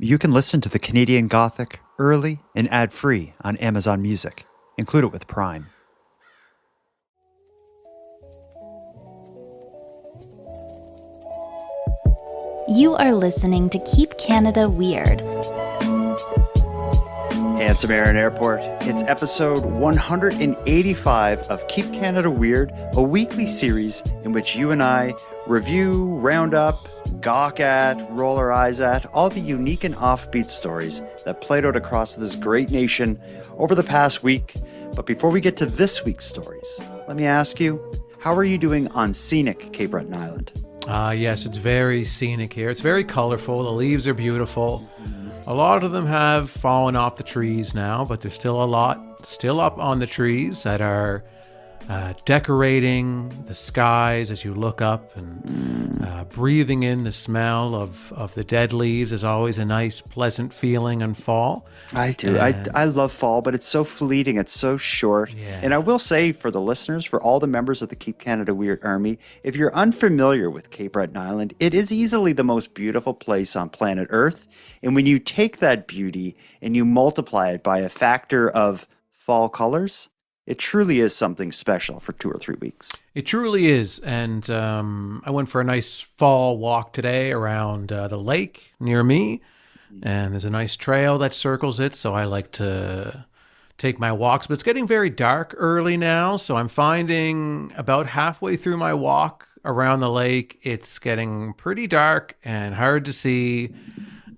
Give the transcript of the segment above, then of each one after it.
You can listen to the Canadian Gothic early and ad-free on Amazon Music. Include it with Prime. You are listening to Keep Canada Weird. Handsome Aaron Airport. It's episode 185 of Keep Canada Weird, a weekly series in which you and I review, round up, gawk at, roll our eyes at all the unique and offbeat stories that played out across this great nation over the past week. But before we get to this week's stories, let me ask you, how are you doing on scenic Cape Breton Island? Yes, it's very scenic here. It's very colorful. The leaves are beautiful. A lot of them have fallen off the trees now, but there's still a lot still up on the trees that are decorating the skies as you look up, and breathing in the smell of the dead leaves is always a nice, pleasant feeling in fall. I do. I love fall, but it's so fleeting. It's so short. Yeah. And I will say for the listeners, for all the members of the Keep Canada Weird Army, if you're unfamiliar with Cape Breton Island, it is easily the most beautiful place on planet Earth. And when you take that beauty and you multiply it by a factor of fall colors, it truly is something special for 2 or 3 weeks. It truly is. And I went for a nice fall walk today around the lake near me. And there's a nice trail that circles it. So I like to take my walks. But it's getting very dark early now. So I'm finding about halfway through my walk around the lake, it's getting pretty dark and hard to see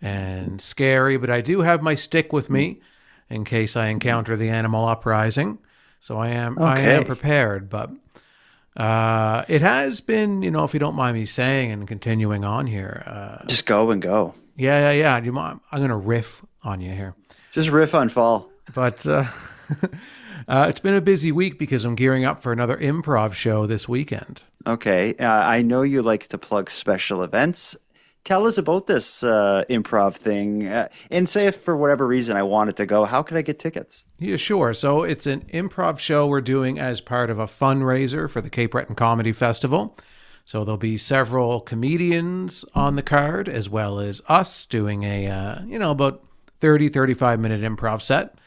and scary. But I do have my stick with me in case I encounter the animal uprising. So I am prepared, but it has been, if you don't mind me saying and continuing on here. Just go and go. Yeah. Do you mind? I'm going to riff on you here. Just riff on fall. But it's been a busy week because I'm gearing up for another improv show this weekend. Okay. I know you like to plug special events. Tell us about this improv thing. And say if for whatever reason I wanted to go, how could I get tickets? Yeah, sure. So it's an improv show we're doing as part of a fundraiser for the Cape Breton Comedy Festival. So there'll be several comedians on the card, as well as us doing a, about 30, 35-minute improv set.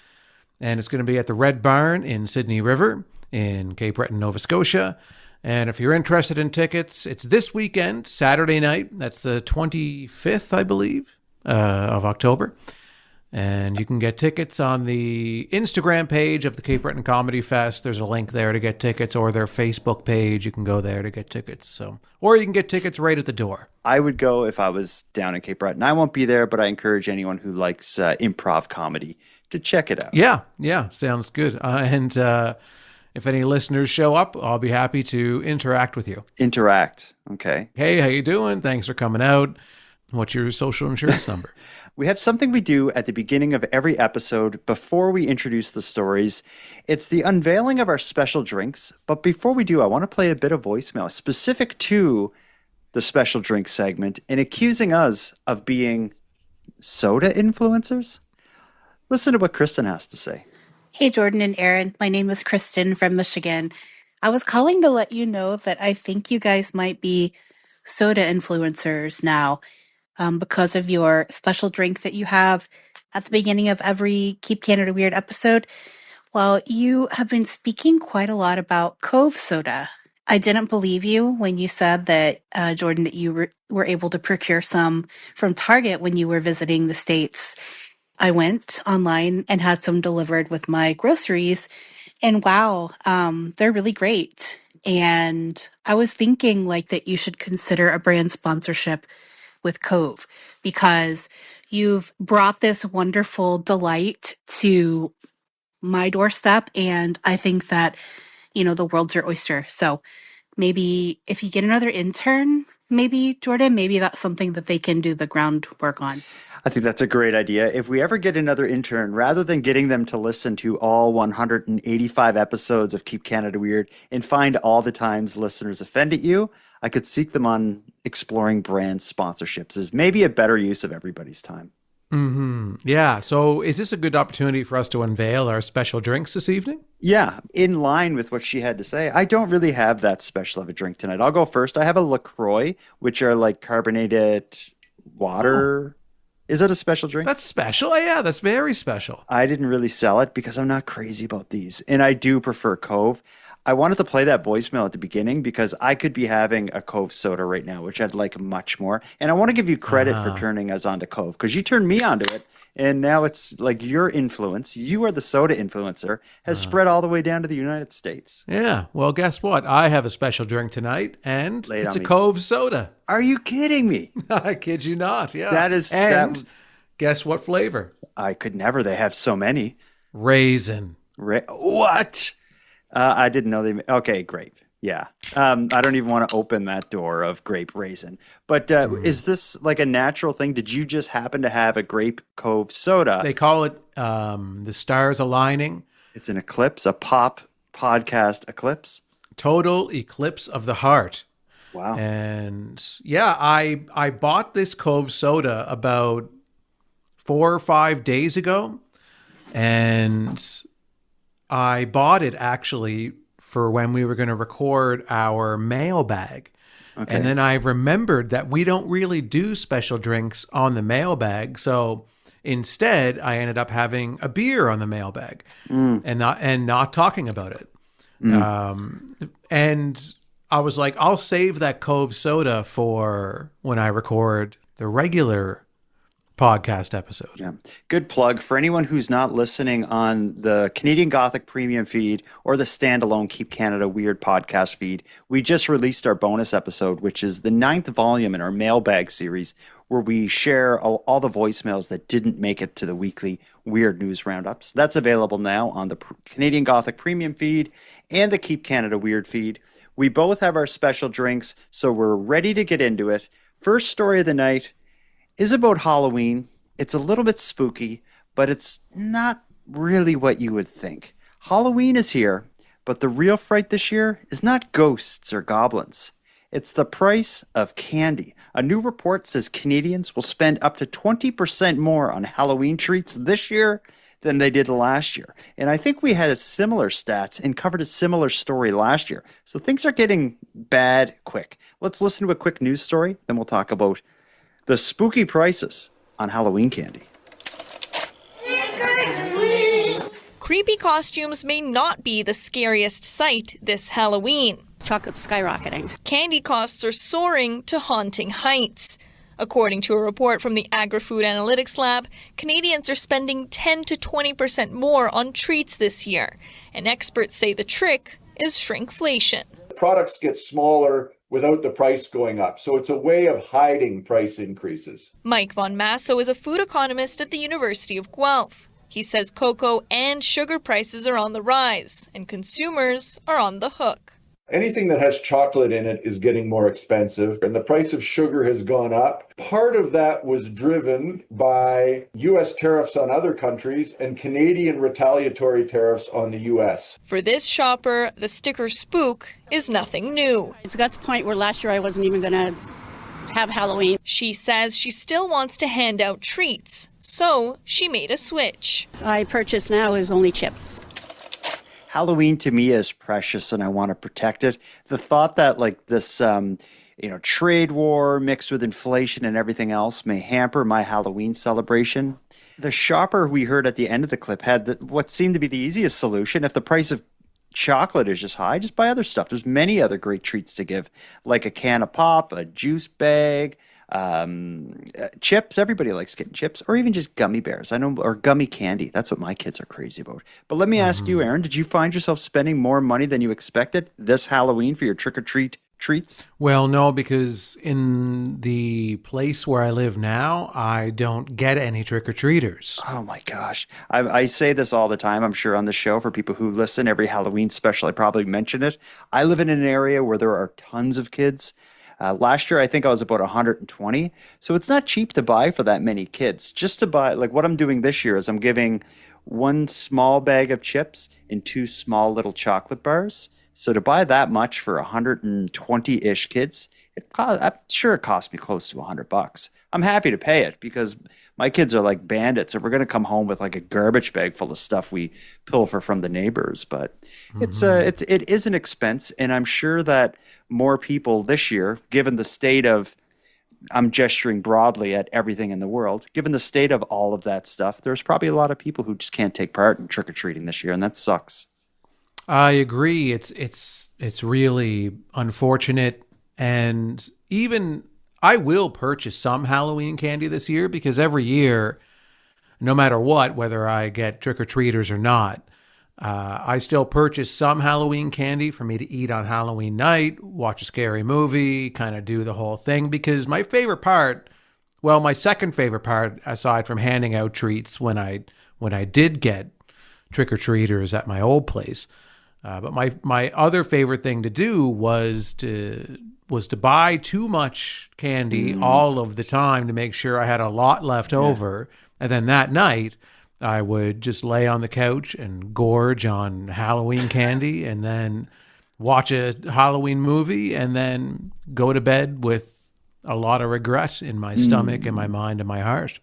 And it's going to be at the Red Barn in Sydney River in Cape Breton, Nova Scotia. And if you're interested in tickets, it's this weekend, Saturday night. That's the 25th, I believe, of October. And you can get tickets on the Instagram page of the Cape Breton Comedy Fest. There's a link there to get tickets, or their Facebook page. You can go there to get tickets. Or you can get tickets right at the door. I would go if I was down in Cape Breton. I won't be there, but I encourage anyone who likes improv comedy to check it out. Yeah, sounds good. If any listeners show up, I'll be happy to interact with you. Interact. Okay. Hey, how you doing? Thanks for coming out. What's your social insurance number? We have something we do at the beginning of every episode before we introduce the stories. It's the unveiling of our special drinks. But before we do, I want to play a bit of voicemail specific to the special drink segment and accusing us of being soda influencers. Listen to what Kristen has to say. Hey, Jordan and Aaron. My name is Kristen from Michigan. I was calling to let you know that I think you guys might be soda influencers now because of your special drink that you have at the beginning of every Keep Canada Weird episode. Well, you have been speaking quite a lot about Cove soda. I didn't believe you when you said that, Jordan, that you were able to procure some from Target when you were visiting the States. I went online and had some delivered with my groceries, and wow, they're really great. And I was thinking that you should consider a brand sponsorship with Cove, because you've brought this wonderful delight to my doorstep, and I think that, the world's your oyster. So maybe if you get another intern, maybe, Jordan, maybe that's something that they can do the groundwork on. I think that's a great idea. If we ever get another intern, rather than getting them to listen to all 185 episodes of Keep Canada Weird and find all the times listeners offended you, I could seek them on exploring brand sponsorships as maybe a better use of everybody's time. Mm-hmm. Yeah. So is this a good opportunity for us to unveil our special drinks this evening? Yeah. In line with what she had to say, I don't really have that special of a drink tonight. I'll go first. I have a LaCroix, which are like carbonated water Is that a special drink? That's special. Yeah, that's very special. I didn't really sell it because I'm not crazy about these. And I do prefer Cove. I wanted to play that voicemail at the beginning because I could be having a Cove soda right now, which I'd like much more. And I want to give you credit for turning us on to Cove because you turned me onto it. And now it's like your influence, you are the soda influencer, has spread all the way down to the United States. Yeah. Well, guess what? I have a special drink tonight, and Lay it it's on a me. Cove soda. Are you kidding me? I kid you not. Yeah. That is- And that- guess what flavor? I could never. They have so many. Raisin. What? I didn't know they. Okay, grape. Yeah. I don't even want to open that door of grape raisin. But is this like a natural thing? Did you just happen to have a grape Cove soda? They call it the stars aligning. It's an eclipse, a pop podcast eclipse. Total eclipse of the heart. Wow. And yeah, I bought this Cove soda about 4 or 5 days ago, and I bought it actually for when we were going to record our mailbag. Okay. And then I remembered that we don't really do special drinks on the mailbag. So instead, I ended up having a beer on the mailbag and not talking about it. And I was like, I'll save that Cove soda for when I record the regular podcast episode. Yeah. Good plug for anyone who's not listening on the Canadian Gothic Premium feed or the standalone Keep Canada Weird podcast feed. We just released our bonus episode, which is the 9th volume in our mailbag series, where we share all the voicemails that didn't make it to the weekly Weird News Roundups. That's available now on the Canadian Gothic Premium feed and the Keep Canada Weird feed. We both have our special drinks, so we're ready to get into it. First story of the night is about Halloween. It's a little bit spooky, but it's not really what you would think. Halloween is here, but the real fright this year is not ghosts or goblins. It's the price of candy. A new report says Canadians will spend up to 20% more on Halloween treats this year than they did last year. And I think we had a similar stats and covered a similar story last year. So things are getting bad quick. Let's listen to a quick news story, then we'll talk about the spooky prices on Halloween candy. Creepy costumes may not be the scariest sight this Halloween. Chocolate's skyrocketing. Candy costs are soaring to haunting heights. According to a report from the Agri-Food Analytics Lab, Canadians are spending 10 to 20% more on treats this year. And experts say the trick is shrinkflation. Products get smaller without the price going up. So it's a way of hiding price increases. Mike Von Masso is a food economist at the University of Guelph. He says cocoa and sugar prices are on the rise, and consumers are on the hook. Anything that has chocolate in it is getting more expensive, and the price of sugar has gone up. Part of that was driven by U.S. tariffs on other countries and Canadian retaliatory tariffs on the U.S. For this shopper, the sticker spook is nothing new. It's got to the point where last year I wasn't even going to have Halloween. She says she still wants to hand out treats, so she made a switch. I purchase now is only chips. Halloween to me is precious and I want to protect it. The thought that like this, trade war mixed with inflation and everything else may hamper my Halloween celebration. The shopper we heard at the end of the clip had what seemed to be the easiest solution. If the price of chocolate is just high, just buy other stuff. There's many other great treats to give, like a can of pop, a juice bag, chips. Everybody likes getting chips, or even just gummy bears. I know, or gummy candy. That's what my kids are crazy about. But let me ask you, Aaron, did you find yourself spending more money than you expected this Halloween for your trick-or-treat treats? Well, no, because in the place where I live now, I don't get any trick-or-treaters. Oh my gosh. I say this all the time, I'm sure, on the show for people who listen. Every Halloween special, I probably mention it. I live in an area where there are tons of kids. Last year, I think I was about 120. So it's not cheap to buy for that many kids. Just to buy, like what I'm doing this year is I'm giving one small bag of chips and 2 small little chocolate bars. So to buy that much for 120-ish kids, I'm sure it cost me close to $100. I'm happy to pay it because my kids are like bandits, and we're going to come home with like a garbage bag full of stuff we pilfer from the neighbors. But it is an expense, and I'm sure that more people this year, given the state of I'm gesturing broadly at everything in the world. Given the state of all of that stuff, there's probably a lot of people who just can't take part in trick-or-treating this year, and that sucks. I agree. It's really unfortunate, and even I will purchase some Halloween candy this year because every year, no matter what, whether I get trick-or-treaters or not, I still purchase some Halloween candy for me to eat on Halloween night, watch a scary movie, kind of do the whole thing. Because my favorite part, well, my second favorite part, aside from handing out treats when I did get trick-or-treaters at my old place, but my other favorite thing to do was to buy too much candy all of the time to make sure I had a lot left over, and then that night I would just lay on the couch and gorge on Halloween candy and then watch a Halloween movie and then go to bed with a lot of regret in my stomach and my mind and my heart.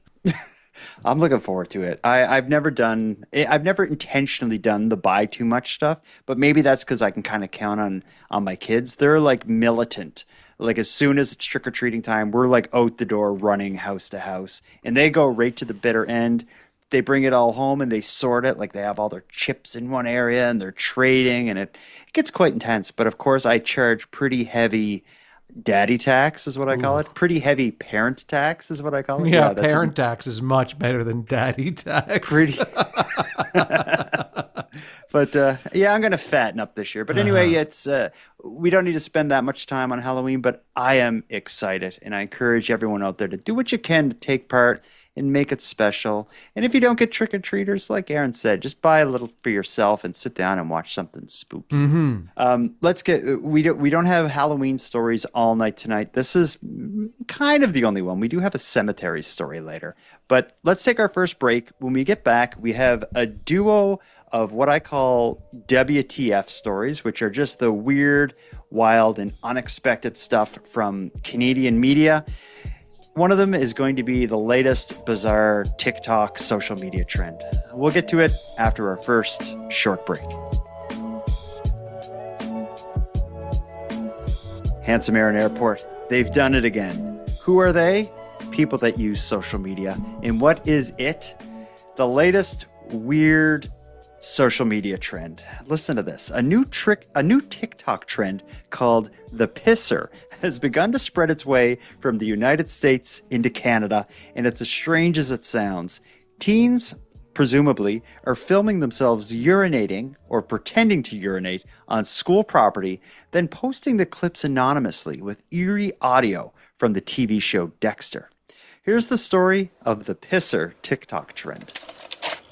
I'm looking forward to it. I've never intentionally done the buy too much stuff, but maybe that's because I can kind of count on my kids. They're like militant. Like as soon as it's trick-or-treating time, we're like out the door running house to house, and they go right to the bitter end. They bring it all home and they sort it, like they have all their chips in one area and they're trading, and it gets quite intense. But of course, I charge pretty heavy daddy tax is what I call it. Pretty heavy parent tax is what I call it. Yeah, parent tax is much better than daddy tax. Pretty. But I'm going to fatten up this year. But anyway, it's we don't need to spend that much time on Halloween, but I am excited, and I encourage everyone out there to do what you can to take part and make it special. And if you don't get trick-or-treaters, like Aaron said, just buy a little for yourself and sit down and watch something spooky. We don't have Halloween stories all night tonight. This is kind of the only one. We do have a cemetery story later. But let's take our first break. When we get back, we have a duo of what I call WTF stories, which are just the weird, wild, and unexpected stuff from Canadian media. One of them is going to be the latest bizarre TikTok social media trend. We'll get to it after our first short break. Handsome Aaron Airport. They've done it again. Who are they? People that use social media. And what is it? The latest weird social media trend. Listen to this. A new TikTok trend called the pisser has begun to spread its way from the United States into Canada, and it's as strange as it sounds. Teens, presumably, are filming themselves urinating or pretending to urinate on school property, then posting the clips anonymously with eerie audio from the TV show Dexter. Here's the story of the pisser TikTok trend.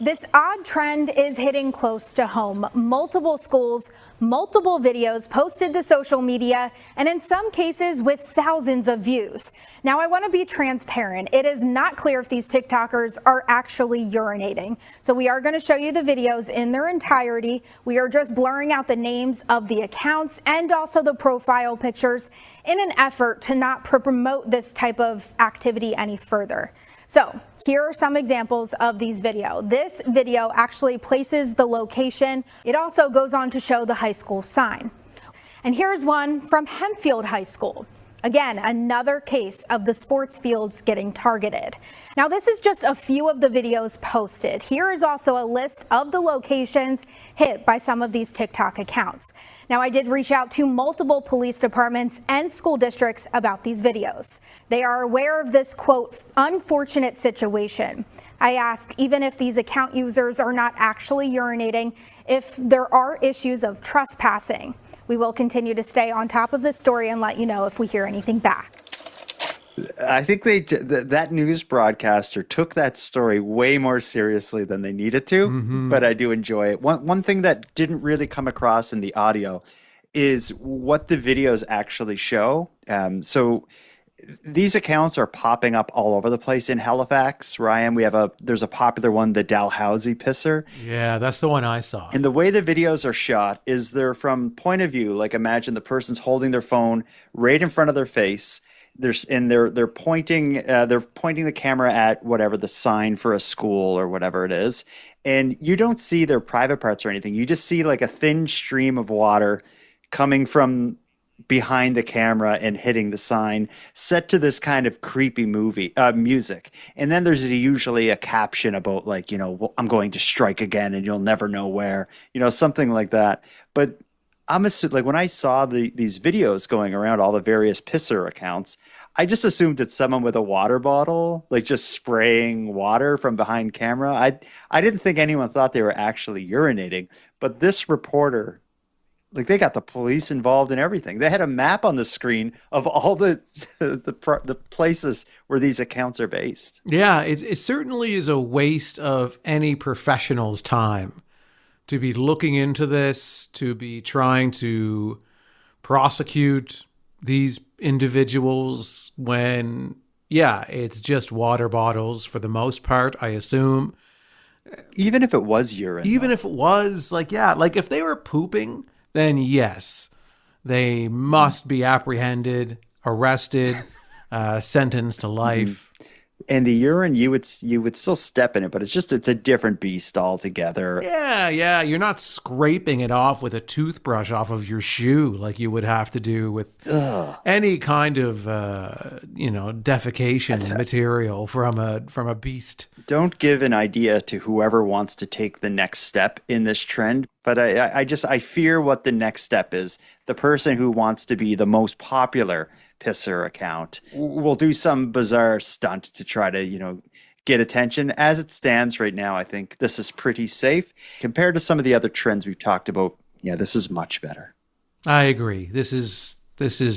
This odd trend is hitting close to home. Multiple schools, multiple videos posted to social media, and in some cases with thousands of views. Now, I want to be transparent. It is not clear if these TikTokers are actually urinating. So we are going to show you the videos in their entirety. We are just blurring out the names of the accounts and also the profile pictures in an effort to not promote this type of activity any further. So here are some examples of these videos. This video actually places the location. It also goes on to show the high school sign. And here's one from Hempfield High School. Again, another case of the sports fields getting targeted. Now, this is just a few of the videos posted. Here is also a list of the locations hit by some of these TikTok accounts. Now, I did reach out to multiple police departments and school districts about these videos. They are aware of this, quote, unfortunate situation. I asked even if these account users are not actually urinating, if there are issues of trespassing. We will continue to stay on top of this story and let you know if we hear anything back. I think that news broadcaster took that story way more seriously than they needed to, but I do enjoy it. One thing that didn't really come across in the audio is what the videos actually show. So these accounts are popping up all over the place in Halifax, Ryan. There's a popular one, the Dalhousie pisser. Yeah, that's the one I saw. And the way the videos are shot is they're from point of view. Like imagine the person's holding their phone right in front of their face. They're pointing the camera at whatever the sign for a school or whatever it is, and you don't see their private parts or anything. You just see like a thin stream of water coming from behind the camera and hitting the sign, set to this kind of creepy music. And then there's usually a caption about like, well, I'm going to strike again and you'll never know where, something like that. But I'm assuming, like when I saw these videos going around all the various pisser accounts, I just assumed it's someone with a water bottle, like just spraying water from behind camera. I didn't think anyone thought they were actually urinating, but this reporter, like they got the police involved in everything. They had a map on the screen of all the places where these accounts are based. Yeah, it certainly is a waste of any professional's time to be looking into this, to be trying to prosecute these individuals when, yeah, it's just water bottles for the most part, I assume. Even if it was urine. Even if it was, like, yeah, like if they were pooping, then yes, they must be apprehended, arrested, sentenced to life. And the urine, you would still step in it, but it's a different beast altogether. Yeah. You're not scraping it off with a toothbrush off of your shoe like you would have to do with any kind of, defecation material from a beast. Don't give an idea to whoever wants to take the next step in this trend. But I fear what the next step is. The person who wants to be the most popular pisser account will do some bizarre stunt to try to, get attention. As it stands right now, I think this is pretty safe. Compared to some of the other trends we've talked about, yeah, this is much better. I agree. This is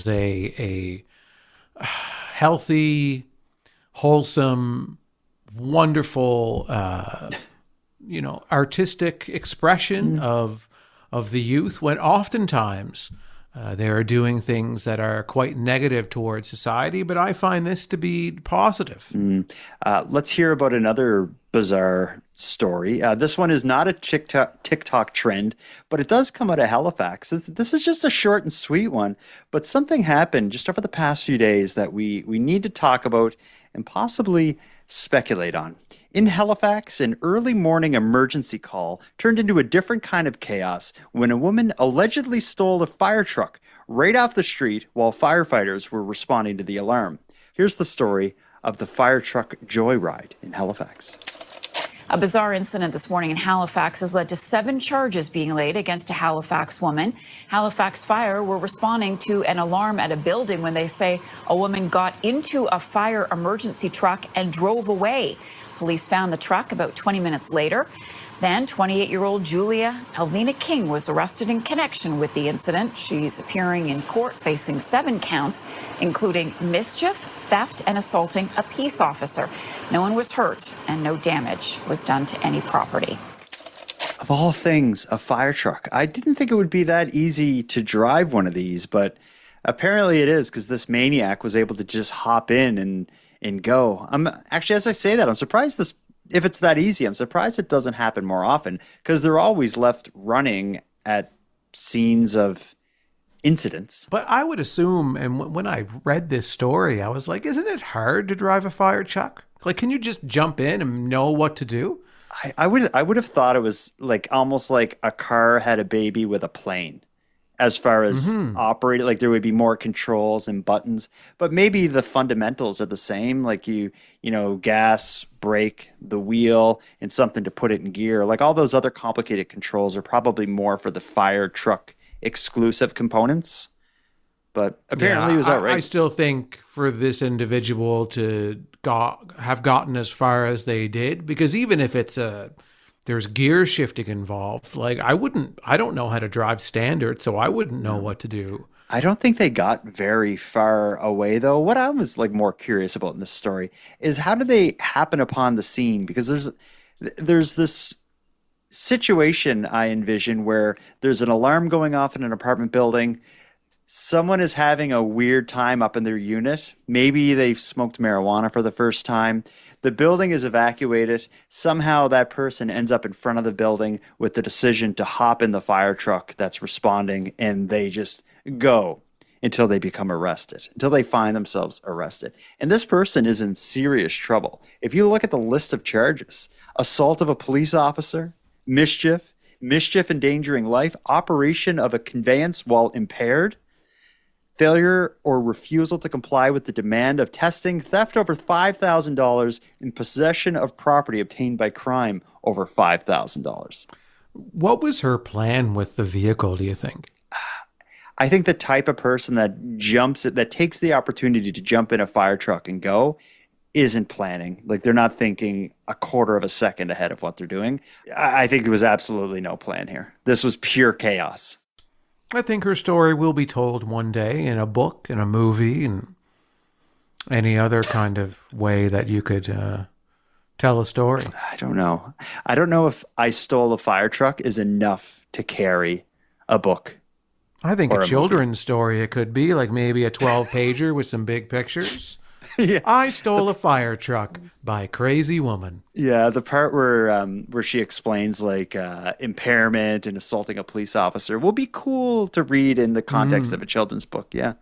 a healthy, wholesome, wonderful artistic expression of the youth, when oftentimes they are doing things that are quite negative towards society, but I find this to be positive. Let's hear about another bizarre story. This one is not a TikTok trend, but it does come out of Halifax. This is just a short and sweet one, but something happened just over the past few days that we need to talk about and possibly speculate on. In Halifax, an early morning emergency call turned into a different kind of chaos when a woman allegedly stole a fire truck right off the street while firefighters were responding to the alarm. Here's the story of the fire truck joyride in Halifax. A bizarre incident this morning in Halifax has led to 7 charges being laid against a Halifax woman. Halifax Fire were responding to an alarm at a building when they say a woman got into a fire emergency truck and drove away. Police found the truck about 20 minutes later. Then 28-year-old Julia Alvina King was arrested in connection with the incident. She's appearing in court facing 7 counts, including mischief, theft, and assaulting a peace officer. No one was hurt and no damage was done to any property. Of all things, a fire truck. I didn't think it would be that easy to drive one of these, but apparently it is, because this maniac was able to just hop in and go. I'm actually, as I say that, I'm surprised if it's that easy, I'm surprised it doesn't happen more often, because they're always left running at scenes of incidents. But I would assume, and when I read this story, I was like, isn't it hard to drive a fire truck? Like, can you just jump in and know what to do? I would have thought it was like almost like a car had a baby with a plane. As far as operating, like there would be more controls and buttons, but maybe the fundamentals are the same. Like gas, brake, the wheel, and something to put it in gear. Like all those other complicated controls are probably more for the fire truck exclusive components. But apparently it was outright. I still think for this individual to have gotten as far as they did, because even if there's gear shifting involved, like I don't know how to drive standard, so I wouldn't know what to do. I don't think they got very far away though. What I was like more curious about in this story is how did they happen upon the scene? Because there's this situation I envision where there's an alarm going off in an apartment building. Someone is having a weird time up in their unit. Maybe they've smoked marijuana for the first time. The building is evacuated. Somehow that person ends up in front of the building with the decision to hop in the fire truck that's responding, and they just go until they become arrested, until they find themselves arrested. And this person is in serious trouble. If you look at the list of charges, assault of a police officer, mischief endangering life, operation of a conveyance while impaired, failure or refusal to comply with the demand of testing, theft over $5,000, and possession of property obtained by crime over $5,000. What was her plan with the vehicle, do you think? I think the type of person that takes the opportunity to jump in a fire truck and go isn't planning. Like, they're not thinking a quarter of a second ahead of what they're doing. I think there was absolutely no plan here. This was pure chaos. I think her story will be told one day in a book, in a movie, and any other kind of way that you could tell a story. I don't know. I don't know if I stole a fire truck is enough to carry a book. I think a children's story it could be, like maybe a 12-pager with some big pictures. Yeah. I stole a fire truck by crazy woman. Yeah, the part where she explains like impairment and assaulting a police officer will be cool to read in the context of a children's book. Yeah.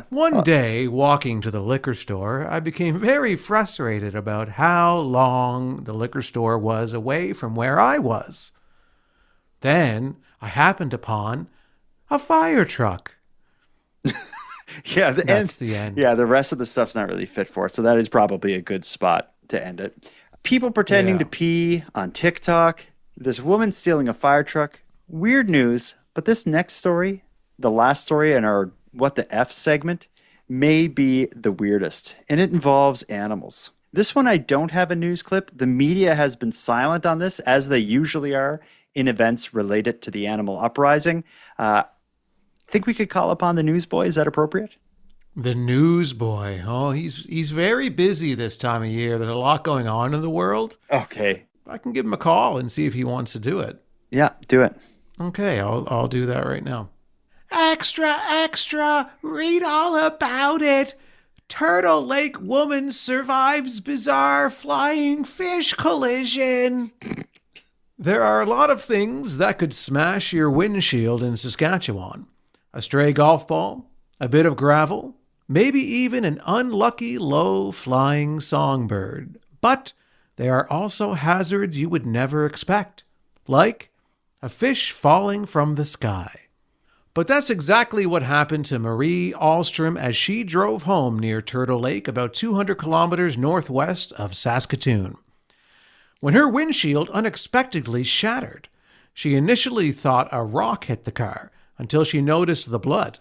One day, walking to the liquor store, I became very frustrated about how long the liquor store was away from where I was. Then I happened upon a fire truck. Yeah, that's the end. Yeah, the rest of the stuff's not really fit for it, so that is probably a good spot to end it. People pretending to pee on TikTok. This woman stealing a fire truck. Weird news, but this next story, the last story in our What the F segment, may be the weirdest, and it involves animals. This one I don't have a news clip. The media has been silent on this, as they usually are in events related to the animal uprising. Think we could call upon the newsboy? Is that appropriate? The newsboy. Oh, he's very busy this time of year. There's a lot going on in the world. Okay. I can give him a call and see if he wants to do it. Yeah, do it. Okay, I'll do that right now. Extra, extra, read all about it. Turtle Lake woman survives bizarre flying fish collision. There are a lot of things that could smash your windshield in Saskatchewan. A stray golf ball, a bit of gravel, maybe even an unlucky low-flying songbird. But there are also hazards you would never expect, like a fish falling from the sky. But that's exactly what happened to Marie Ahlstrom as she drove home near Turtle Lake, about 200 kilometers northwest of Saskatoon. When her windshield unexpectedly shattered, she initially thought a rock hit the car until she noticed the blood.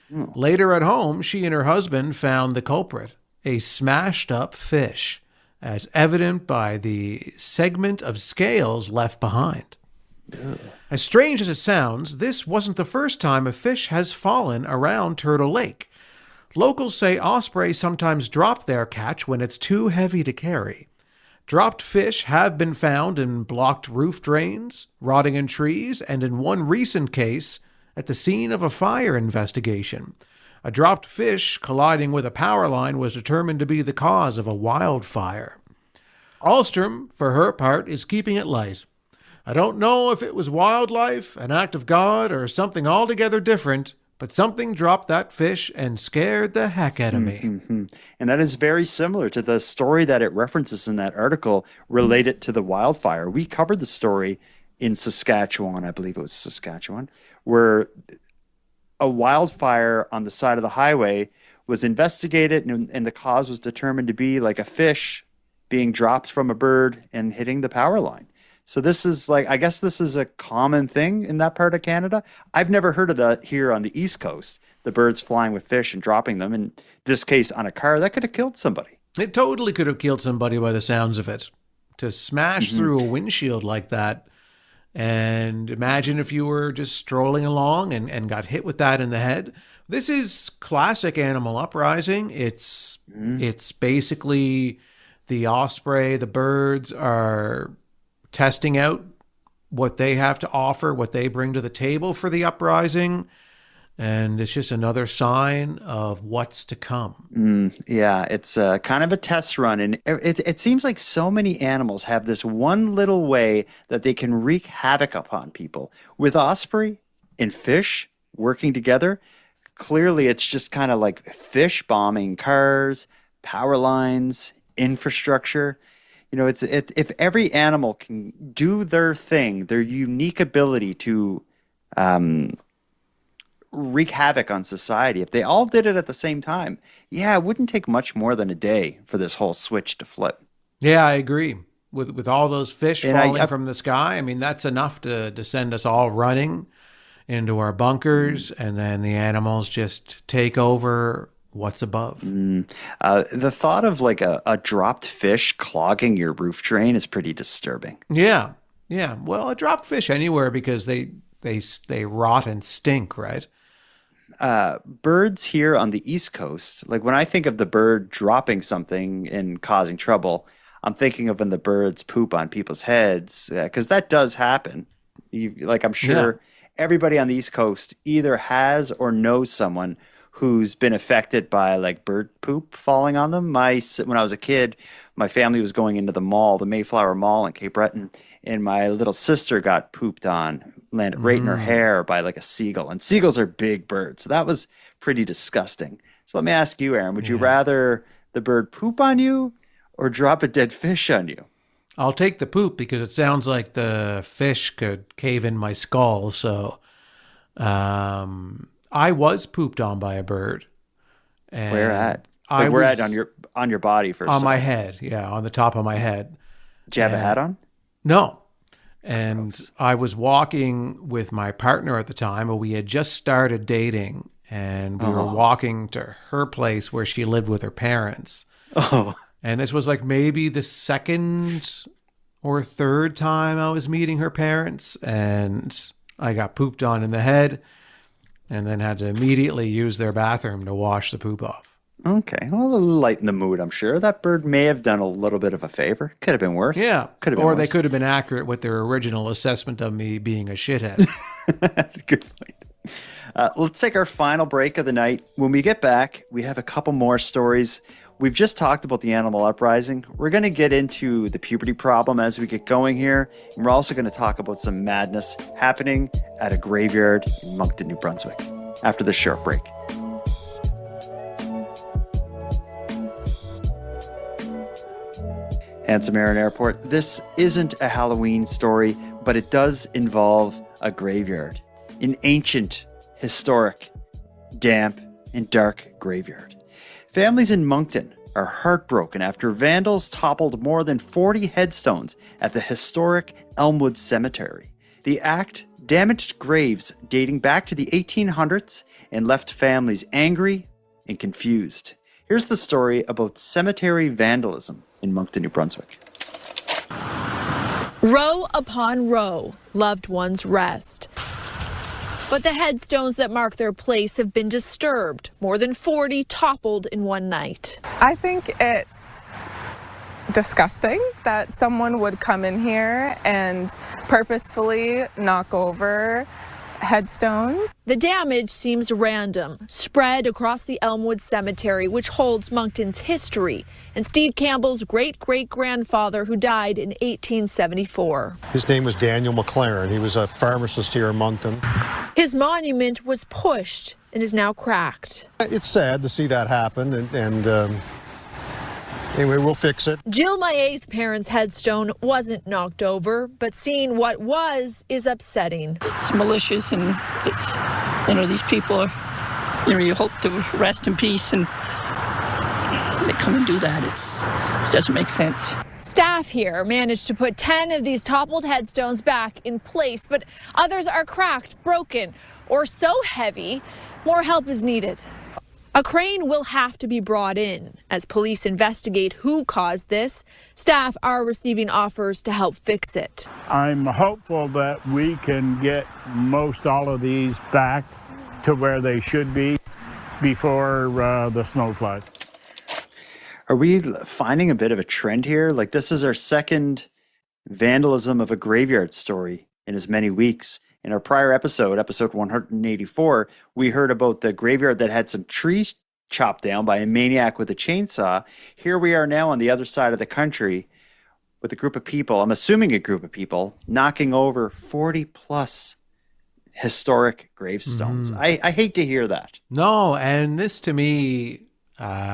Later at home, she and her husband found the culprit, a smashed-up fish, as evident by the segment of scales left behind. Ugh. As strange as it sounds, this wasn't the first time a fish has fallen around Turtle Lake. Locals say osprey sometimes drop their catch when it's too heavy to carry. Dropped fish have been found in blocked roof drains, rotting in trees, and in one recent case, at the scene of a fire investigation. A dropped fish colliding with a power line was determined to be the cause of a wildfire. Ahlstrom, for her part, is keeping it light. I don't know if it was wildlife, an act of God, or something altogether different, but something dropped that fish and scared the heck out of me. Mm-hmm. And that is very similar to the story that it references in that article related to the wildfire. We covered the story in Saskatchewan, I believe it was Saskatchewan, where a wildfire on the side of the highway was investigated and the cause was determined to be like a fish being dropped from a bird and hitting the power line. So this is like, I guess this is a common thing in that part of Canada. I've never heard of that here on the East Coast, the birds flying with fish and dropping them. In this case, on a car, that could have killed somebody. It totally could have killed somebody by the sounds of it. To smash through a windshield like that. And imagine if you were just strolling along and got hit with that in the head. This is classic animal uprising. It's basically the osprey, the birds are testing out what they have to offer, what they bring to the table for the uprising. And it's just another sign of what's to come. Yeah, it's kind of a test run. And it seems like so many animals have this one little way that they can wreak havoc upon people. With osprey and fish working together, clearly it's just kind of like fish bombing cars, power lines, infrastructure. You know, if every animal can do their thing, their unique ability to wreak havoc on society. If they all did it at the same time, yeah, it wouldn't take much more than a day for this whole switch to flip. Yeah, I agree. With all those fish And falling from the sky, I mean, that's enough to send us all running into our bunkers, and then the animals just take over what's above. The thought of like a dropped fish clogging your roof drain is pretty disturbing. Yeah, yeah. Well, a dropped fish anywhere because they rot and stink, right? Birds here on the East Coast, like when I think of the bird dropping something and causing trouble, I'm thinking of when the birds poop on people's heads, because that does happen. I'm sure everybody on the East Coast either has or knows someone who's been affected by like bird poop falling on them. When I was a kid, my family was going into the mall, the Mayflower Mall in Cape Breton, and my little sister got pooped on, landed right in her hair by like a seagull. And seagulls are big birds, so that was pretty disgusting. So let me ask you, Aaron, would you rather the bird poop on you or drop a dead fish on you? I'll take the poop because it sounds like the fish could cave in my skull. So I was pooped on by a bird. And where at? I where was at on your body first? On my head, yeah, on the top of my head. Did you have a hat on? No. And I was walking with my partner at the time, but we had just started dating, and we were walking to her place where she lived with her parents. Oh. And this was like maybe the second or third time I was meeting her parents, and I got pooped on in the head and then had to immediately use their bathroom to wash the poop off. Okay. Well, it'll lighten the mood, I'm sure. That bird may have done a little bit of a favor. Could have been worse. Yeah. Could have been or worse. They could have been accurate with their original assessment of me being a shithead. Good point. Let's take our final break of the night. When we get back, we have a couple more stories. We've just talked about the animal uprising. We're going to get into the puberty problem as we get going here. And we're also going to talk about some madness happening at a graveyard in Moncton, New Brunswick, after this short break. Handsome Aaron Airport. This isn't a Halloween story, but it does involve a graveyard. An ancient, historic, damp, and dark graveyard. Families in Moncton are heartbroken after vandals toppled more than 40 headstones at the historic Elmwood Cemetery. The act damaged graves dating back to the 1800s and left families angry and confused. Here's the story about cemetery vandalism in Moncton, New Brunswick. Row upon row, loved ones rest. But the headstones that mark their place have been disturbed. More than 40 toppled in one night. I think it's disgusting that someone would come in here and purposefully knock over headstones. The damage seems random, spread across the Elmwood Cemetery, which holds Moncton's history, and Steve Campbell's great-great-grandfather who died in 1874. His name was Daniel McLaren. He was a pharmacist here in Moncton. His monument was pushed and is now cracked. It's sad to see that happen, and anyway, we'll fix it. Jill Maillet's parents' headstone wasn't knocked over, but seeing what was is upsetting. It's malicious, and it's, these people are, you hope to rest in peace, and they come and do that. It doesn't make sense. Staff here managed to put 10 of these toppled headstones back in place, but others are cracked, broken, or so heavy, more help is needed. A crane will have to be brought in as police investigate who caused this. Staff are receiving offers to help fix it. I'm hopeful that we can get most all of these back to where they should be before the snow flies. Are we finding a bit of a trend here? Like, this is our second vandalism of a graveyard story in as many weeks. In our prior episode 184, we heard about the graveyard that had some trees chopped down by a maniac with a chainsaw. Here we are now on the other side of the country with a group of people, I'm assuming a group of people, knocking over 40 plus historic gravestones. I hate to hear that. No, and this to me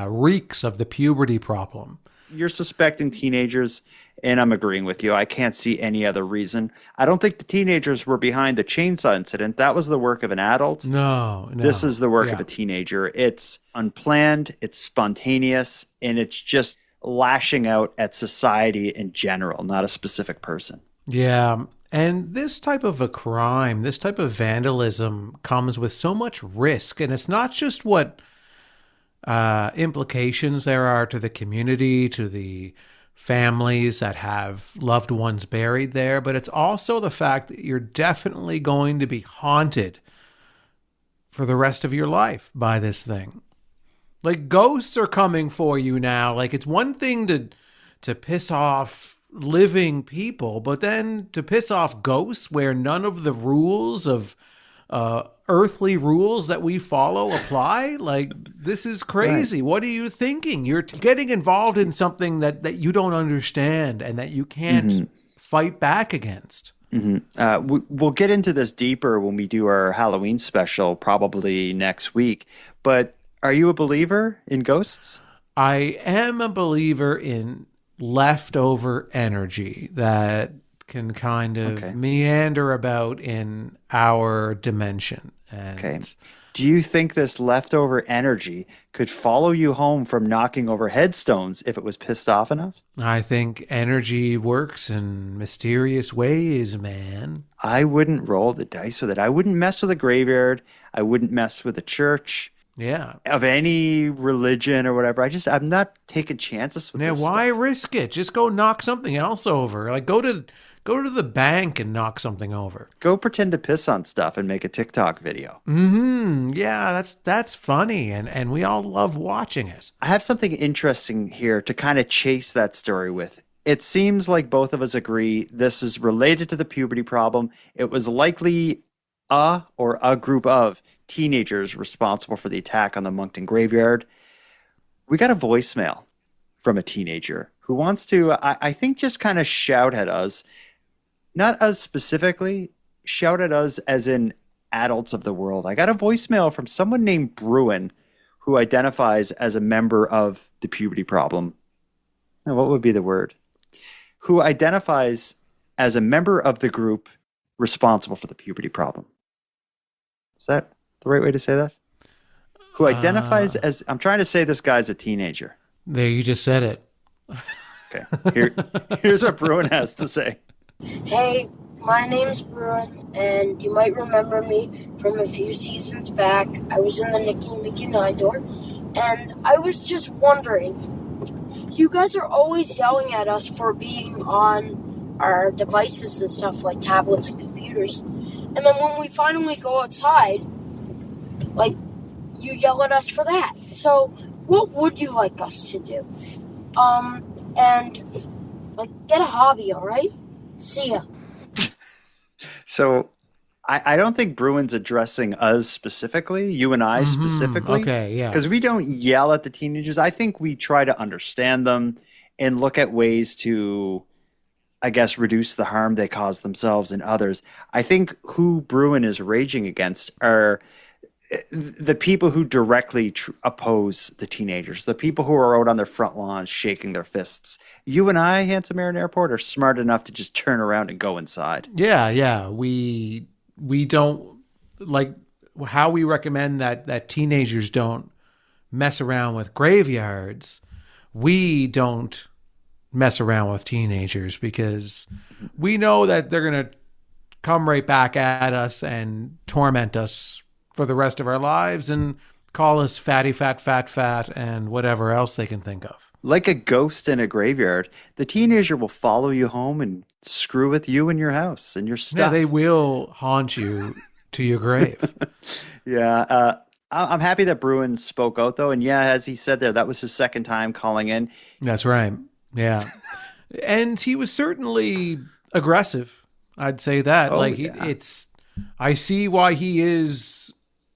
reeks of the puberty problem. You're suspecting teenagers And I'm agreeing with you. I can't see any other reason. I don't think the teenagers were behind the chainsaw incident. That was the work of an adult. No. This is the work of a teenager. It's unplanned, it's spontaneous, and it's just lashing out at society in general, not a specific person. Yeah. And this type of a crime, this type of vandalism comes with so much risk. And it's not just what implications there are to the community, to the families that have loved ones buried there, but it's also the fact that you're definitely going to be haunted for the rest of your life by this thing. Like, ghosts are coming for you now. Like, it's one thing to piss off living people, but then to piss off ghosts where none of the rules of earthly rules that we follow apply. Like, this is crazy. Right. What are you thinking? You're getting involved in something that you don't understand and that you can't fight back against. We'll get into this deeper when we do our Halloween special, probably next week. But are you a believer in ghosts? I am a believer in leftover energy that can kind of meander about in our dimension. And do you think this leftover energy could follow you home from knocking over headstones if it was pissed off enough? I think energy works in mysterious ways, man. I wouldn't roll the dice with it. I wouldn't mess with a graveyard. I wouldn't mess with a church. Yeah. Of any religion or whatever. I'm not taking chances with this why stuff. Risk it? Just go knock something else over. Like, go to the bank and knock something over. Go pretend to piss on stuff and make a TikTok video. Yeah, that's funny, and we all love watching it. I have something interesting here to kind of chase that story with. It seems like both of us agree this is related to the puberty problem. It was likely a group of teenagers responsible for the attack on the Moncton graveyard. We got a voicemail from a teenager who wants to, I think, just kind of shout at us. Not us specifically, shout at us as in adults of the world. I got a voicemail from someone named Bruin who identifies as a member of the puberty problem. Now, what would be the word? Who identifies as a member of the group responsible for the puberty problem. Is that the right way to say that? Who identifies as, I'm trying to say this guy's a teenager. There, you just said it. Okay, here's what Bruin has to say. Hey, my name's Bruin, and you might remember me from a few seasons back. I was in the Nicky 9 door, and I was just wondering, you guys are always yelling at us for being on our devices and stuff like tablets and computers, and then when we finally go outside, like, you yell at us for that. So, what would you like us to do? And, like, get a hobby, all right? See ya. So, I don't think Bruin's addressing us specifically, you and I specifically. Okay, yeah. Because we don't yell at the teenagers. I think we try to understand them and look at ways to, I guess, reduce the harm they cause themselves and others. I think who Bruin is raging against are the people who directly oppose the teenagers, the people who are out on their front lawns shaking their fists. You and I, Handsome Aaron Airport, are smart enough to just turn around and go inside. Yeah. We don't, like how we recommend that teenagers don't mess around with graveyards. We don't mess around with teenagers because we know that they're going to come right back at us and torment us for the rest of our lives and call us fatty, fat, and whatever else they can think of. Like a ghost in a graveyard, the teenager will follow you home and screw with you and your house and your stuff. Yeah, they will haunt you to your grave. Yeah. I'm happy that Bruin spoke out, though. And yeah, as he said there, that was his second time calling in. That's right. Yeah. And he was certainly aggressive. I'd say that. I see why he is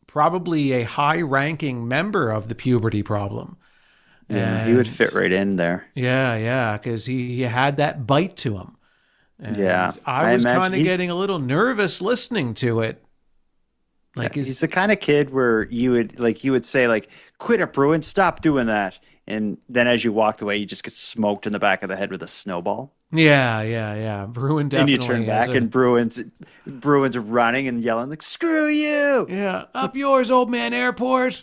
probably a high-ranking member of the puberty problem. Yeah, he would fit right in there. Yeah, because he had that bite to him. And yeah, I was kind of getting a little nervous listening to it. Like, he's the kind of kid where you would say, like, quit it, Bruin, stop doing that. And then as you walked away, you just get smoked in the back of the head with a snowball. Yeah. Bruin definitely. And you turn back and Bruin's running and yelling like, "Screw you!" Yeah, up yours, old man airport.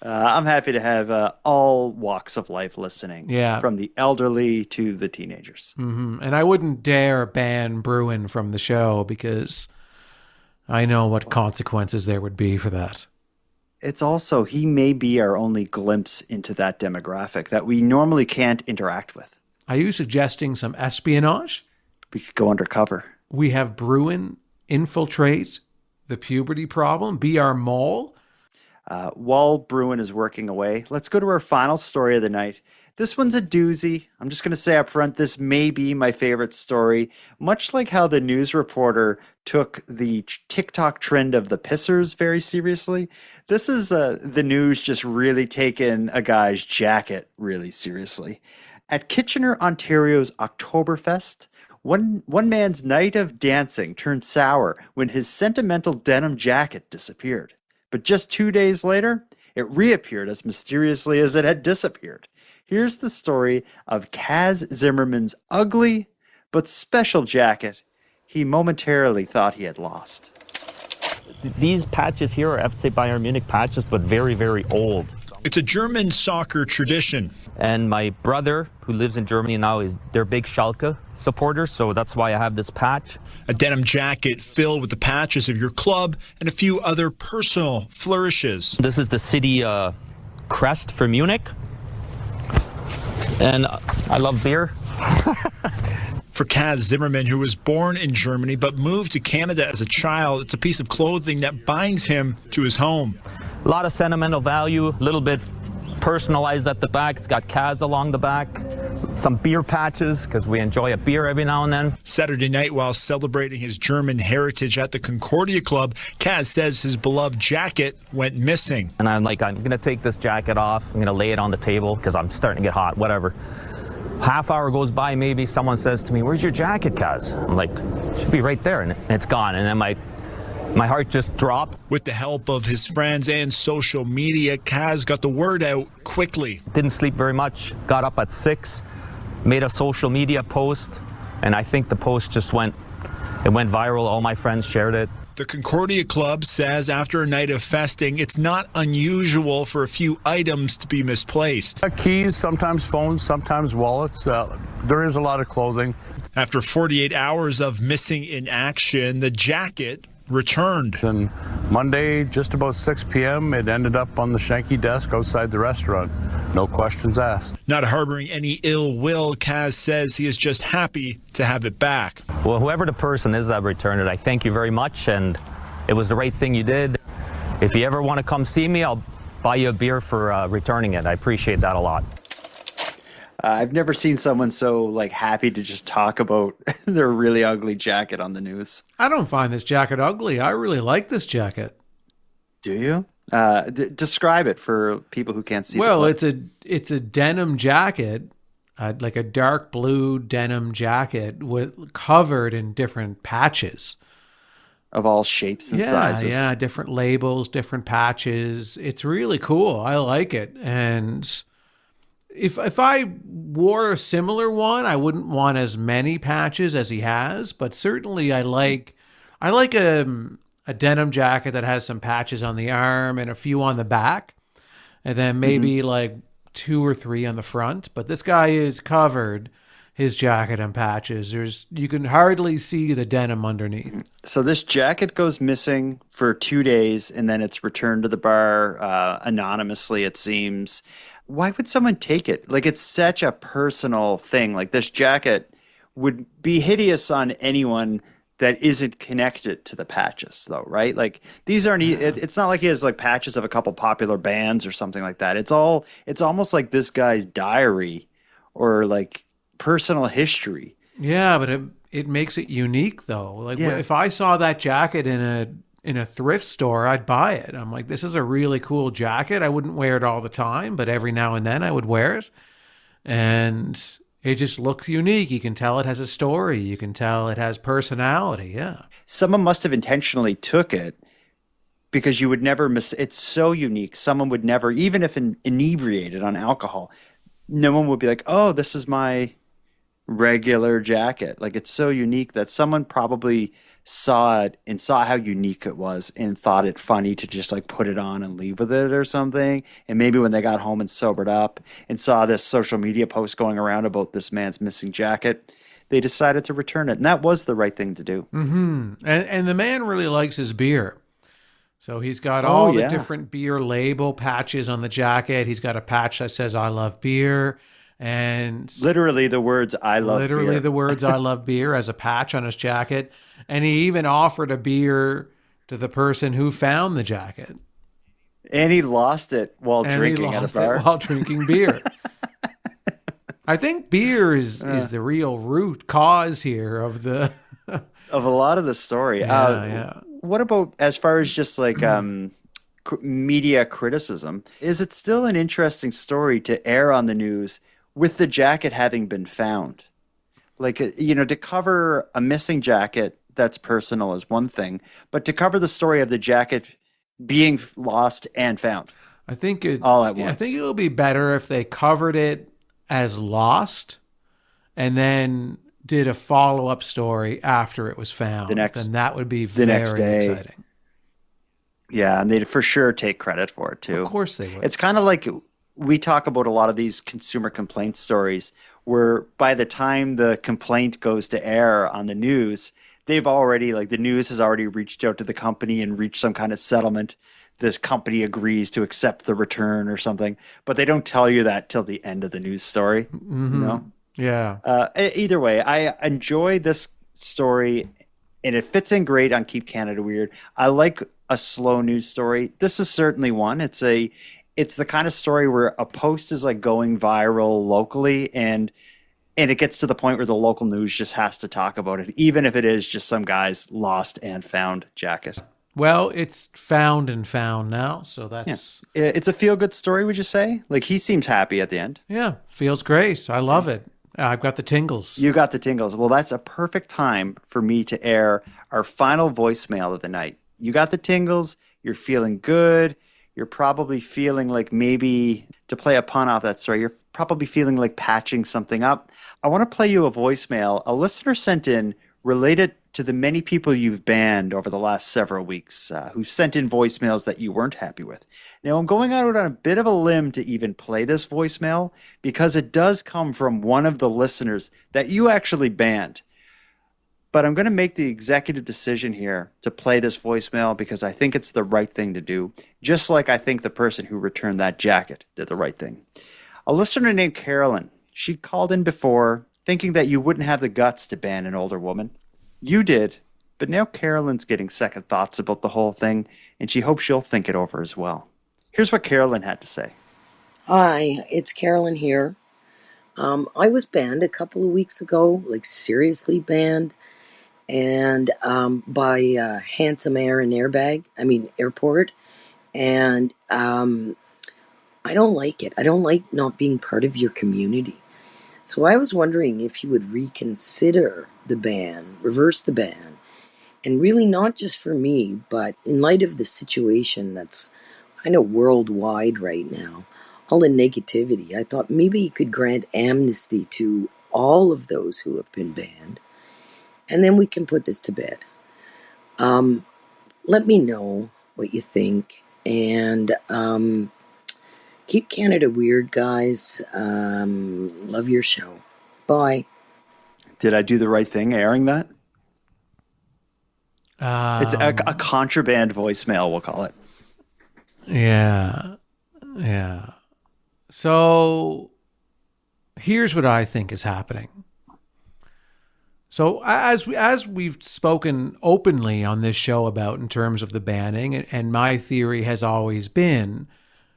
I'm happy to have all walks of life listening. Yeah. From the elderly to the teenagers. Mm-hmm. And I wouldn't dare ban Bruin from the show because I know what consequences there would be for that. It's also, he may be our only glimpse into that demographic that we normally can't interact with. Are you suggesting some espionage? We could go undercover. We have Bruin infiltrate the puberty problem, be our mole. While Bruin is working away, let's go to our final story of the night. This one's a doozy. I'm just going to say up front, this may be my favorite story. Much like how the news reporter took the TikTok trend of the pissers very seriously, this is the news just really taking a guy's jacket really seriously. At Kitchener, Ontario's Oktoberfest, one man's night of dancing turned sour when his sentimental denim jacket disappeared. But just 2 days later, it reappeared as mysteriously as it had disappeared. Here's the story of Kaz Zimmerman's ugly but special jacket he momentarily thought he had lost. These patches here are FC Bayern Munich patches, but very, very old. It's a German soccer tradition. And my brother, who lives in Germany now, they're big Schalke supporters, so that's why I have this patch. A denim jacket filled with the patches of your club and a few other personal flourishes. This is the city crest for Munich. And I love beer. For Kaz Zimmerman, who was born in Germany but moved to Canada as a child, it's a piece of clothing that binds him to his home. A lot of sentimental value, a little bit personalized at the back. It's got Kaz along the back. Some beer patches, because we enjoy a beer every now and then. Saturday night, while celebrating his German heritage at the Concordia Club, Kaz says his beloved jacket went missing. And I'm going to take this jacket off. I'm going to lay it on the table because I'm starting to get hot, whatever. Half hour goes by, maybe someone says to me, "Where's your jacket, Kaz?" I'm like, "It should be right there," and it's gone. And then my heart just dropped. With the help of his friends and social media, Kaz got the word out quickly. Didn't sleep very much, got up at 6, made a social media post, and I think the post just went viral. All my friends shared it. The Concordia Club says after a night of festing, it's not unusual for a few items to be misplaced. Keys, sometimes phones, sometimes wallets. There is a lot of clothing. After 48 hours of missing in action, the jacket returned. And Monday, just about 6 p.m., it ended up on the Shanky desk outside the restaurant. No questions asked. Not harboring any ill will, Kaz says he is just happy to have it back. Well, whoever the person is that returned it, I thank you very much, and it was the right thing you did. If you ever want to come see me, I'll buy you a beer for returning it. I appreciate that a lot. I've never seen someone so happy to just talk about their really ugly jacket on the news. I don't find this jacket ugly. I really like this jacket. Do you? Describe it for people who can't see. Well, it's a denim jacket, like a dark blue denim jacket covered in different patches of all shapes and sizes. Yeah, different labels, different patches. It's really cool. I like it. And if I wore a similar one, I wouldn't want as many patches as he has, but certainly I like a denim jacket that has some patches on the arm and a few on the back, and then maybe 2 or 3 on the front. But this guy is covered, his jacket and patches. You can hardly see the denim underneath. So this jacket goes missing for 2 days, and then it's returned to the bar anonymously, it seems. Why would someone take it? It's such a personal thing. This jacket would be hideous on anyone that isn't connected to the patches, though, right? These aren't. It's not like he has patches of a couple popular bands or something like that. It's almost like this guy's diary or personal history. Yeah, but it makes it unique, though. If I saw that jacket in a thrift store, I'd buy it. I'm like, this is a really cool jacket. I wouldn't wear it all the time, but every now and then I would wear it, and it just looks unique. You can tell it has a story. You can tell it has personality. Yeah. Someone must have intentionally took it because you would never miss. It's so unique. Someone would never, even if inebriated on alcohol, no one would be like, "Oh, this is my regular jacket." Like it's so unique that someone probably saw it and saw how unique it was and thought it funny to just like put it on and leave with it or something. And maybe when they got home and sobered up and saw this social media post going around about this man's missing jacket, they decided to return it. And that was the right thing to do. Mm-hmm. And the man really likes his beer. So he's got Oh, all the yeah. different beer label patches on the jacket. He's got a patch that says "I love beer," and Literally the words "I love literally beer." the words "I love beer" as a patch on his jacket. And he even offered a beer to the person who found the jacket. And he lost it while And he drinking at a lost bar. it while drinking beer. I think beer is the real root cause here of the of a lot of the story. Yeah. What about as far as just like media criticism? Is it still an interesting story to air on the news with the jacket having been found? Like, to cover a missing jacket that's personal is one thing, but to cover the story of the jacket being lost and found, I think all at once. I think it would be better if they covered it as lost and then did a follow-up story after it was found. Then that would be the next very day. exciting. Yeah, and they'd for sure take credit for it too. Of course they would. It's kind of like we talk about a lot of these consumer complaint stories where by the time the complaint goes to air on the news, they've already, like the news has already reached out to the company and reached some kind of settlement. This company agrees to accept the return or something, but they don't tell you that till the end of the news story. Mm-hmm. Yeah. Either way, I enjoy this story and it fits in great on Keep Canada Weird. I like a slow news story. This is certainly one. It's the kind of story where a post is like going viral locally and it gets to the point where the local news just has to talk about it, even if it is just some guy's lost and found jacket. Well, it's found now, so that's... Yeah. It's a feel-good story, would you say? Like, he seems happy at the end. Yeah, feels great. I love it. I've got the tingles. You got the tingles. Well, that's a perfect time for me to air our final voicemail of the night. You got the tingles. You're feeling good. You're probably feeling like maybe, to play a pun off that story, you're probably feeling like patching something up. I want to play you a voicemail a listener sent in related to the many people you've banned over the last several weeks who sent in voicemails that you weren't happy with. Now, I'm going out on a bit of a limb to even play this voicemail because it does come from one of the listeners that you actually banned. But I'm going to make the executive decision here to play this voicemail because I think it's the right thing to do, just like I think the person who returned that jacket did the right thing. A listener named Carolyn, she called in before thinking that you wouldn't have the guts to ban an older woman. You did, but now Carolyn's getting second thoughts about the whole thing, and she hopes you'll think it over as well. Here's what Carolyn had to say. Hi, it's Carolyn here. I was banned a couple of weeks ago, like seriously banned, and by Handsome Air and Airport, and I don't like it. I don't like not being part of your community. So I was wondering if you would reconsider the ban, reverse the ban, and really not just for me, but in light of the situation that's kind of worldwide right now, all the negativity, I thought maybe you could grant amnesty to all of those who have been banned, and then we can put this to bed. Let me know what you think, and keep Canada weird, guys. Love your show. Bye. Did I do the right thing airing that? It's a contraband voicemail, we'll call it. Yeah. So here's what I think is happening. So as we've spoken openly on this show about in terms of the banning, and my theory has always been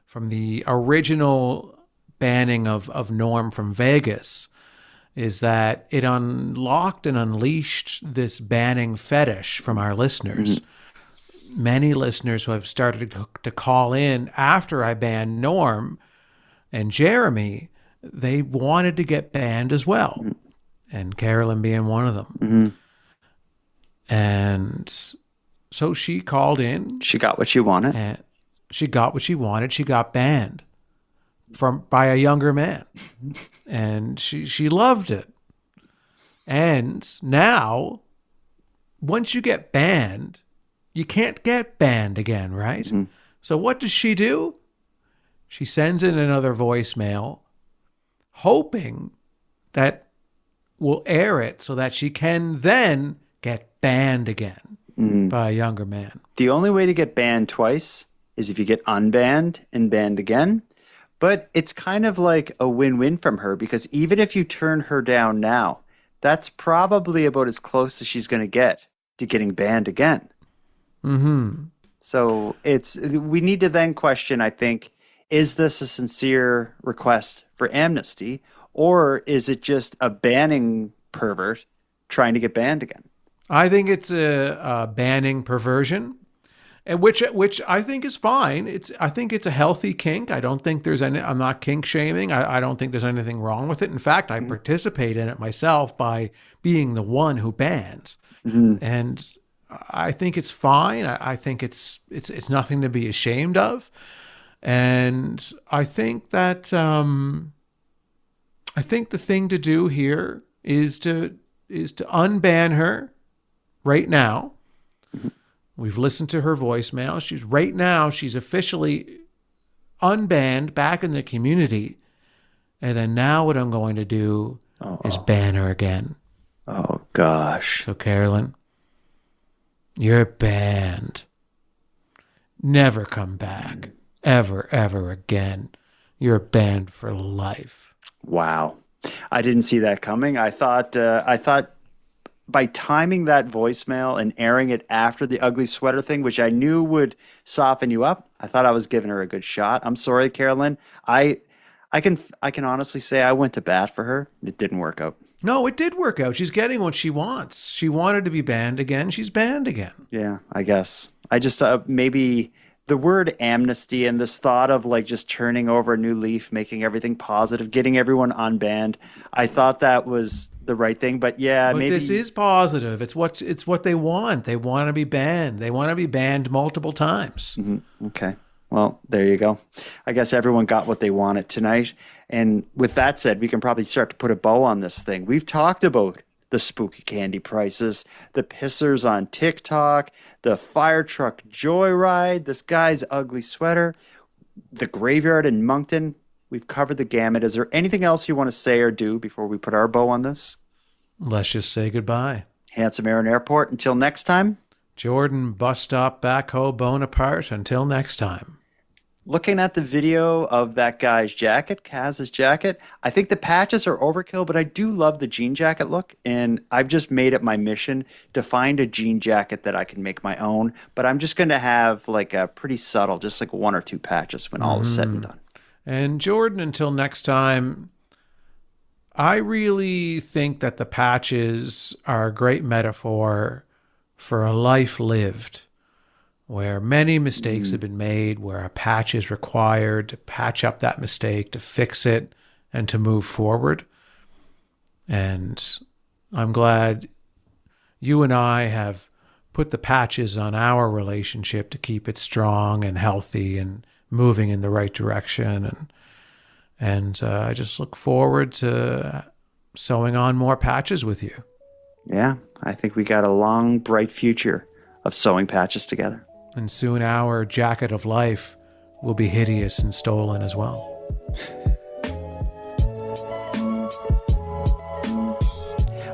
from the original banning of Norm from Vegas, is that it unlocked and unleashed this banning fetish from our listeners. Mm-hmm. Many listeners who have started to call in after I banned Norm and Jeremy, they wanted to get banned as well. Mm-hmm. And Carolyn being one of them. Mm-hmm. And So she called in. She got what she wanted. And she got what she wanted. She got banned by a younger man. And she loved it. And now, once you get banned, you can't get banned again, right? Mm-hmm. So what does she do? She sends in another voicemail, hoping that we'll air it so that she can then get banned again by a younger man. The only way to get banned twice is if you get unbanned and banned again. But it's kind of like a win-win from her, because even if you turn her down now, that's probably about as close as she's going to get to getting banned again. Mm-hmm. So we need to then question, I think, is this a sincere request for amnesty, or is it just a banning pervert trying to get banned again? I think it's a banning perversion, and which I think is fine. I think it's a healthy kink. I don't think I'm not kink shaming. I don't think there's anything wrong with it. In fact, I participate in it myself by being the one who bans. Mm-hmm. And I think it's fine. I think it's nothing to be ashamed of. And I think that I think the thing to do here is to unban her right now. We've listened to her voicemail. She's officially unbanned, back in the community. And then now what I'm going to do is ban her again. Oh, gosh. So, Carolyn, you're banned. Never come back. Ever, ever again. You're banned for life. Wow. I didn't see that coming. I thought by timing that voicemail and airing it after the ugly sweater thing, which I knew would soften you up, I thought I was giving her a good shot. I'm sorry, Carolyn. I can honestly say I went to bat for her. It didn't work out. No, it did work out. She's getting what she wants. She wanted to be banned again. She's banned again. Yeah, I guess. I just maybe the word amnesty and this thought of like just turning over a new leaf, making everything positive, getting everyone unbanned. I thought that was the right thing, but maybe this is positive. It's what they want. They want to be banned. They want to be banned multiple times. Mm-hmm. Okay. Well, there you go. I guess everyone got what they wanted tonight. And with that said, we can probably start to put a bow on this thing. We've talked about the spooky candy prices, the pissers on TikTok, the firetruck joyride, this guy's ugly sweater, the graveyard in Moncton. We've covered the gamut. Is there anything else you want to say or do before we put our bow on this? Let's just say goodbye. Handsome Aaron Airport. Until next time. Jordan Bus Stop Backhoe Bonaparte. Until next time. Looking at the video of that guy's jacket, Kaz's jacket, I think the patches are overkill, but I do love the jean jacket look. And I've just made it my mission to find a jean jacket that I can make my own. But I'm just going to have like a pretty subtle, just like 1 or 2 patches when all is said and done. And Jordan, until next time, I really think that the patches are a great metaphor for a life lived, where many mistakes have been made, where a patch is required to patch up that mistake, to fix it, and to move forward. And I'm glad you and I have put the patches on our relationship to keep it strong and healthy and moving in the right direction. And I just look forward to sewing on more patches with you. Yeah, I think we got a long, bright future of sewing patches together. And soon our jacket of life will be hideous and stolen as well.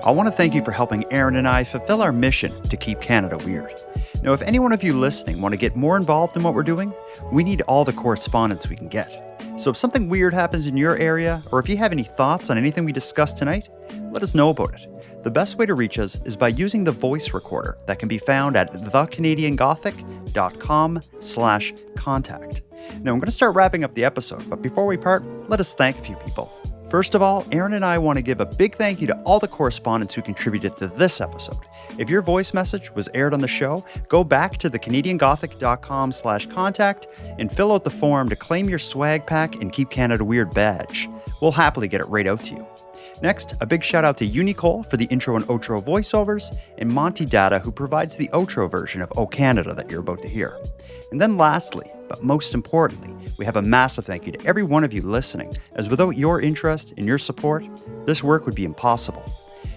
I want to thank you for helping Aaron and I fulfill our mission to keep Canada weird. Now, if any one of you listening want to get more involved in what we're doing, we need all the correspondence we can get. So if something weird happens in your area, or if you have any thoughts on anything we discussed tonight, let us know about it. The best way to reach us is by using the voice recorder that can be found at thecanadiangothic.com/contact. Now, I'm going to start wrapping up the episode, but before we part, let us thank a few people. First of all, Aaron and I want to give a big thank you to all the correspondents who contributed to this episode. If your voice message was aired on the show, go back to thecanadiangothic.com/contact and fill out the form to claim your swag pack and Keep Canada Weird badge. We'll happily get it right out to you. Next, a big shout out to Unicole for the intro and outro voiceovers, and Monty Data, who provides the outro version of O Canada that you're about to hear. And then lastly, but most importantly, we have a massive thank you to every one of you listening, as without your interest and your support, this work would be impossible.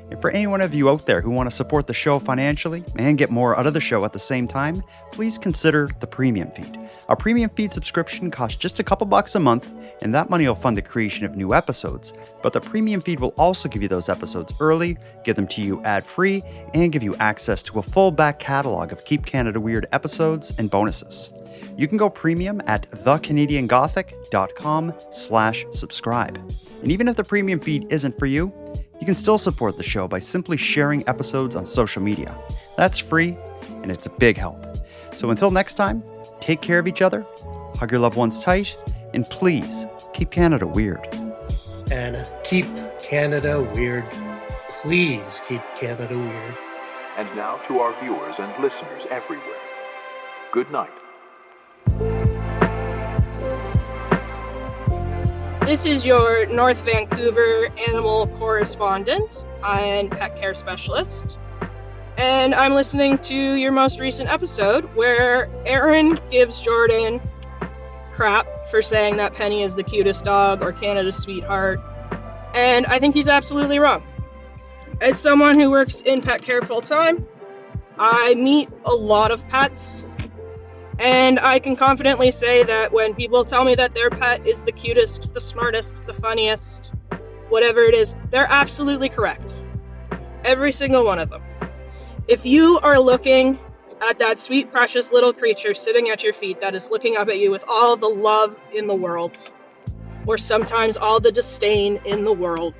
And for any one of you out there who want to support the show financially and get more out of the show at the same time, please consider the premium feed. A premium feed subscription costs just a couple bucks a month, and that money will fund the creation of new episodes. But the premium feed will also give you those episodes early, give them to you ad-free, and give you access to a full back catalog of Keep Canada Weird episodes and bonuses. You can go premium at thecanadiangothic.com/subscribe. And even if the premium feed isn't for you, you can still support the show by simply sharing episodes on social media. That's free, and it's a big help. So until next time, take care of each other, hug your loved ones tight, and please keep Canada weird. And keep Canada weird. Please keep Canada weird. And now to our viewers and listeners everywhere. Good night. This is your North Vancouver animal correspondent and pet care specialist. And I'm listening to your most recent episode where Aaron gives Jordan crap for saying that Penny is the cutest dog or Canada's sweetheart. And I think he's absolutely wrong. As someone who works in pet care full time, I meet a lot of pets. And I can confidently say that when people tell me that their pet is the cutest, the smartest, the funniest, whatever it is, they're absolutely correct. Every single one of them. If you are looking at that sweet, precious little creature sitting at your feet that is looking up at you with all the love in the world, or sometimes all the disdain in the world,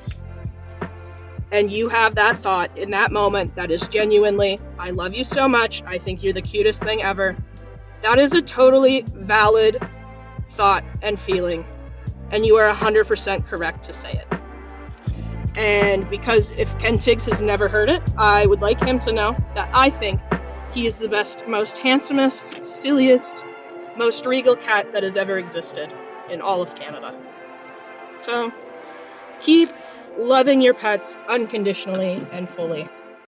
and you have that thought in that moment that is genuinely, I love you so much, I think you're the cutest thing ever, that is a totally valid thought and feeling, and you are 100% correct to say it. And because if Ken Tiggs has never heard it, I would like him to know that I think he is the best, most handsomest, silliest, most regal cat that has ever existed in all of Canada. So, keep loving your pets unconditionally and fully.